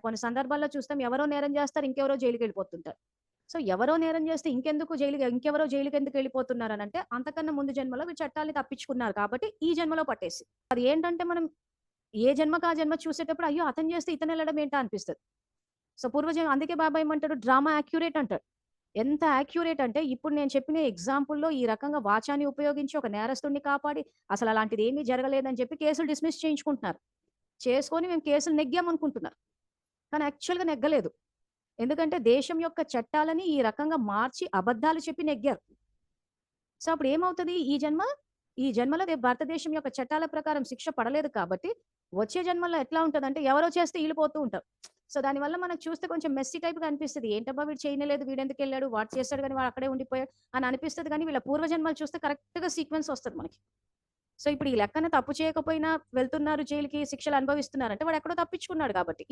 కొన్ని సందర్భాల్లో చూస్తాం ఎవరో నేరం చేస్తారు, ఇంకెవరో జైలుకెళ్ళిపోతుంటారు. సో, ఎవరో నేరం చేస్తే ఇంకెవరో జైలుకెందుకెళ్ళిపోతున్నారనంటే, అంతకన్నా ముందు జన్మలో వీళ్ళు చట్టాల్ని తప్పించుకున్నారు కాబట్టి, ఈ జన్మలో పట్టేసి. అది ఏంటంటే మనం ఏ జన్మకి ఆ జన్మ చూసేటప్పుడు అయ్యో! అతను చేస్తే ఇతనెళ్ళడం ఏంటా అనిపిస్తది. సో, అందుకే బాబా ఏమంటాడు డ్రామా యాక్యురేట్ అంటాడు. ఎంత యాక్యురేట్ అంటే ఇప్పుడు నేను చెప్పిన ఎగ్జాంపుల్‌లో ఈ రకంగా వాచాన్ని ఉపయోగించి ఒక నేరస్తుడిని కాపాడి అసలలాంటిదేమీ జరగలేదని చెప్పి కేసులు డిస్మిస్ చేయించుకుంటున్నారు. చేసుకొని మేము కేసులు నెగ్గామనుకుంటున్నారు. కానీ యాక్చువల్‌గా నెగ్గలేదు. ఎందుకంటే దేశం యొక్క చట్టాలని ఈ రకంగా మార్చి అబద్ధాలు చెప్పి నెగ్గారు. సో, అప్పుడేమవుతది ఈ జన్మలో భారతదేశం యొక్క చట్టాల ప్రకారం శిక్ష పడలేదు కాబట్టి, వచ్చే జన్మలో ఎట్లా ఉంటదంటే ఎవరో చేస్తే ఈళ్ళు పోతూ ఉంటారు. సో, దానివల్ల మనకు చూస్తే కొంచెం మెస్సీ టైప్‌గా అనిపిస్తది. ఏంటబ్బా! వీడు చేయనేలేదు, వీడెందుకెళ్ళాడు, వాడు చేసాడు గానీ వాడు అక్కడే ఉండిపోయాడు అని అనిపిస్తది గానీ, వీళ్ళ పూర్వజన్మలు చూస్తే కరెక్ట్‌గా సీక్వెన్స్ వస్తది మనకి. సో, ఇప్పుడు ఈ లెక్కన తప్పు చేయకపోయినా వెళ్తున్నారు జైలుకి, శిక్షలు అనుభవిస్తున్నారంటే వాడెక్కడో తప్పించుకున్నాడు కాబట్టి.